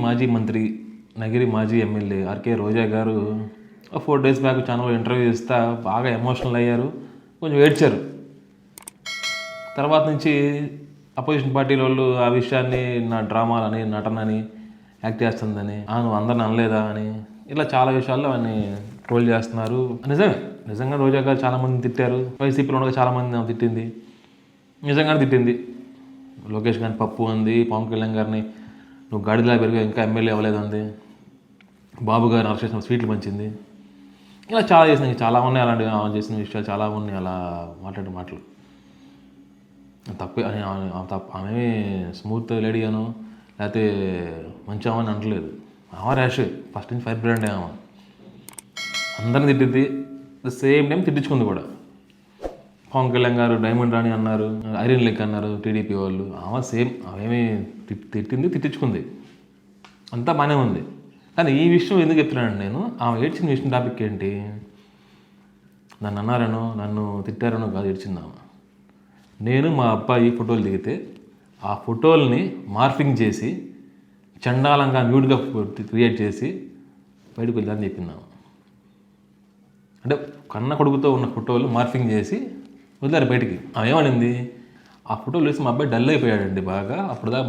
మాజీ మంత్రి, నగిరి మాజీ ఎమ్మెల్యే ఆర్కే రోజా గారు 4 days బ్యాక్ ఛానల్లో ఇంటర్వ్యూ ఇస్తా బాగా ఎమోషనల్ అయ్యారు, కొంచెం ఏడ్చారు. తర్వాత నుంచి అపోజిషన్ పార్టీల వాళ్ళు ఆ విషయాన్ని నా డ్రామాలని, నటనని, యాక్ట్ చేస్తుందని, నువ్వు అందరిని అనలేదా అని ఇలా చాలా విషయాల్లో అని ట్రోల్ చేస్తున్నారు. నిజంగా రోజా గారు చాలామంది తిట్టారు. వైసీపీలో ఉండగా చాలామంది తిట్టింది, నిజంగానే తిట్టింది. లోకేష్ గారిని పప్పు అంది, పవన్ కళ్యాణ్ గారిని నువ్వు గాడిలా పెరిగా ఇంకా ఎమ్మెల్యే అవ్వలేదు అంది, బాబు గారిని అరెస్ట్ చేసిన స్వీట్లు పంచింది. ఇలా చాలా చేసినాయి, చాలా ఉన్నాయి అలాంటి చేసిన విషయాలు చాలా ఉన్నాయి. అలా మాట్లాడే మాటలు తప్పే అని ఆమె స్మూత్ లేడీ అను లేకపోతే మంచి ఆమె అంటలేదు. ఆమె ర్యాష్ ఫస్ట్ నుంచి ఫైర్ బ్రాండ్ ఆమె అందరిని తిట్టింది, సేమ్ టైం తిట్టించుకుంది కూడా. పవన్ కళ్యాణ్ గారు డైమండ్ రాణి అన్నారు, ఐరన్ లెగ్ అన్నారు టీడీపీ వాళ్ళు. ఆమె సేమ్ ఆమె తిట్టింది, తిట్టించుకుంది, అంతా బాగానే ఉంది. కానీ ఈ విషయం ఎందుకు చెప్తున్నాను నేను, ఆమె ఏడ్చిన విషయం టాపిక్ ఏంటి, నన్ను అన్నారనో నన్ను తిట్టారనో కాదు ఏడ్చింది ఆమె. నేను మా అబ్బాయి ఫోటోలు దిగితే ఆ ఫోటోల్ని మార్ఫింగ్ చేసి చండాలంగా న్యూడ్గా క్రియేట్ చేసి బయటకు వెళ్ళాలని చెప్పింది ఆమె. అంటే కన్న కొడుకుతో ఉన్న ఫోటోలు మార్ఫింగ్ చేసి వదిలేరు బయటికి. ఆమె ఏమనింది, ఆ ఫోటోలు వేసి మా అబ్బాయి డల్ అయిపోయాడండి బాగా, అప్పుడుదాకా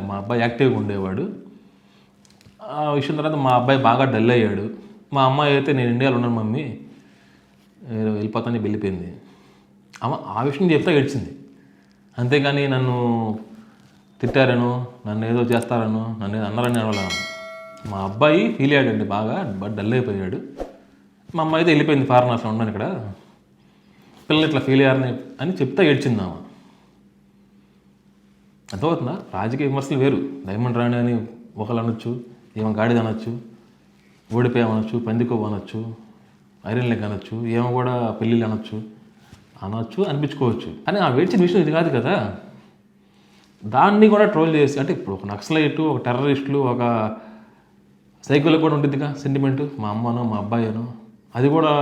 మా అబ్బాయి యాక్టివ్గా ఉండేవాడు, ఆ విషయం తర్వాత మా అబ్బాయి బాగా డల్ అయ్యాడు, మా అమ్మాయి అయితే నేను ఇండియాలో ఉన్నాను మమ్మీ వెళ్ళిపోతానని వెళ్ళిపోయింది. ఆ విషయం చెప్తా ఏడ్చింది. అంతేగాని నన్ను తిట్టారను, నన్ను ఏదో చేస్తారను, నన్ను ఏదో అన్నారని అడగలేను. మా అబ్బాయి ఫీల్ అయ్యాడండి బాగా డల్ అయిపోయాడు, మా అమ్మాయి అయితే వెళ్ళిపోయింది ఫారెనర్స్లో ఉన్నాను ఇక్కడ, పిల్లలు ఇట్లా ఫీల్ అయ్యారని అని చెప్తా ఏడ్చిందామా. అర్థమవుతుందా? రాజకీయ విమర్శలు వేరు. డైమండ్ రాణి అని ఒకళ్ళు అనొచ్చు, ఏమో గాడిద అనొచ్చు, ఓడిపోయాం అనొచ్చు, పందికొవ్వు అనొచ్చు, ఐరన్ లెగ్ అనొచ్చు, ఏమో కూడా పెళ్ళిళ్ళు అనొచ్చు అనిపించుకోవచ్చు. కానీ ఆ వేడ్చిన విషయం ఇది కాదు కదా. దాన్ని కూడా ట్రోల్ చేసి, అంటే ఇప్పుడు ఒక నక్సలైటు, ఒక టెర్రరిస్టులు, ఒక సైకోలకు కూడా ఉంటుందిగా సెంటిమెంటు, మా అమ్మనో మా అబ్బాయినో, అది కూడా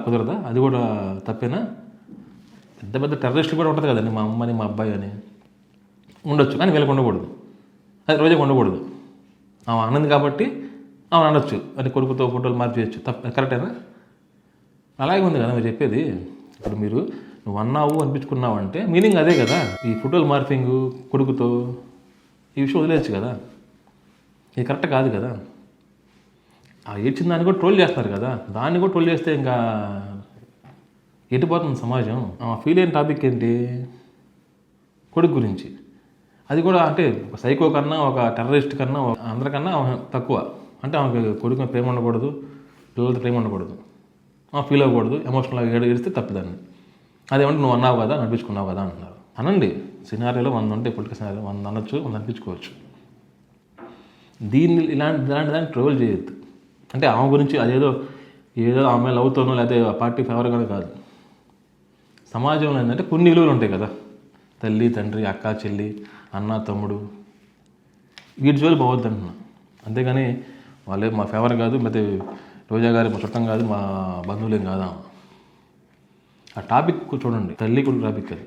కుదరదా? అది కూడా తప్పేనా? పెద్ద పెద్ద టెర్రరిస్టులు కూడా ఉంటుంది కదండి, మా అమ్మని మా అబ్బాయి అని ఉండొచ్చు, కానీ వీళ్ళకి ఉండకూడదు, అది రోజే ఉండకూడదు. ఆమె అన్నది కాబట్టి ఆమె అనొచ్చు, అని కొడుకుతో ఫోటోలు మార్పు చేయొచ్చు, కరెక్టేనా? అలాగే ఉంది కదా మీరు చెప్పేది. ఇప్పుడు మీరు నువ్వు అన్నావు అనిపించుకున్నావు అంటే మీనింగ్ అదే కదా. ఈ ఫోటోలు మార్ఫింగ్ కొడుకుతో ఈ విషయం వదిలేయచ్చు కదా, ఇది కరెక్ట్ కాదు కదా. ఆ ఏడ్చిన దాన్ని కూడా ట్రోల్ చేస్తున్నారు కదా, దాన్ని కూడా ట్రోల్ చేస్తే ఇంకా ఎటుపోతుంది సమాజం. ఫీల్ అయిన టాపిక్ ఏంటి, కొడుకు గురించి. అది కూడా అంటే ఒక సైకో కన్నా, ఒక టెర్రరిస్ట్ కన్నా, అందరికన్నా తక్కువ. అంటే ఆమెకు కొడుకు ప్రేమ ఉండకూడదు, పిల్లలతో ప్రేమ ఉండకూడదు, ఫీల్ అవ్వకూడదు, ఎమోషనల్గా ఏడిస్తే తప్పిదాన్ని. అదేమంటే నువ్వు అన్నావు కదా, నడిపించుకున్నావు కదా అంటున్నారు. అనండి, సినారియోలో 100 ఉంటాయి, పొలిటికల్ సినారియో 100 అనొచ్చు, 100 అనిపించుకోవచ్చు. దీన్ని ఇలాంటి దాన్ని ట్రోల్ చేయొద్దు. అంటే ఆమె గురించి ఏదో ఆమె లవ్తోనో లేకపోతే పార్టీ ఫేవర్గానే కాదు. సమాజంలో ఏంటంటే కొన్ని విలువలు ఉంటాయి కదా, తల్లి తండ్రి, అక్క చెల్లి, అన్న తమ్ముడు, వీటి జోలు పోవద్దు అంటున్నా. అంతేగాని వాళ్ళే మా ఫేవర్ కాదు, లేకపోతే రోజా గారి మా చుట్టం కాదు, మా బంధువులేం కాదా. ఆ టాపిక్ చూడండి, తల్లి కొడుకు టాపిక్ అది,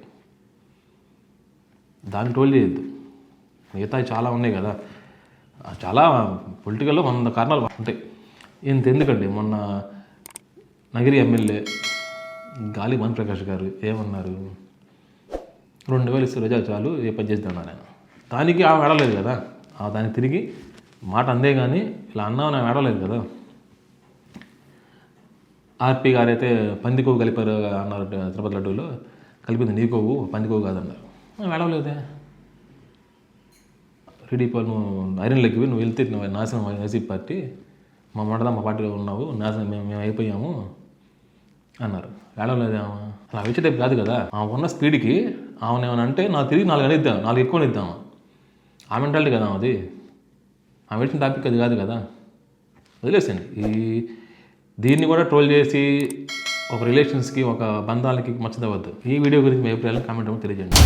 దాన్ని ట్రోల్ చేయొద్దు. మిగతా చాలా ఉన్నాయి కదా, చాలా పొలిటికల్లో 100 కారణాలు ఉంటాయి. ఎందుకండి మొన్న నగిరి ఎమ్మెల్యే గాలి భానుప్రకాష్ గారు ఏమన్నారు, 2000 ఇస్తే రోజా చాలు, ఏ పని చేద్దాం ఆయన. దానికి ఆమె ఆడలేదు కదా, దానికి తిరిగి మాట అందే కానీ ఇలా అన్నా ఆమె ఆడలేదు కదా. ఆర్పి గారు అయితే పందికొవ్వు కలిపారు అన్నారు, తిరుపతి లడ్డూలో కలిపింది నీ కొవ్వు, పందికొవ్వు కాదన్నారు. వెళ్ళలేదే. టీడీపీ నువ్వు ఐరన్ లెగ్వి, నువ్వు వెళ్తే నువ్వు నాశనం వైసీపీ పార్టీ, మా పార్టీలో ఉన్నావు, నాశనం మేము అయిపోయాము అన్నారు. వెళ్ళలేదే ఆమె. అలా వచ్చే టైప్ కాదు కదా. ఆమె ఉన్న స్పీడ్కి ఆమెను ఏమైనా అంటే నాకు తిరిగి 4 ఎక్కువ ఇద్దాము, ఆ మెంటాలిటీ కదా అది. ఆమె వచ్చిన టాపిక్ అది కాదు కదా, వదిలేసండి. దీన్ని కూడా ట్రోల్ చేసి ఒక రిలేషన్స్కి, ఒక బంధాలకి మచ్చదవద్దు. ఈ వీడియో గురించి మీ అభిప్రాయాలను కామెంట్ తెలియజేయండి.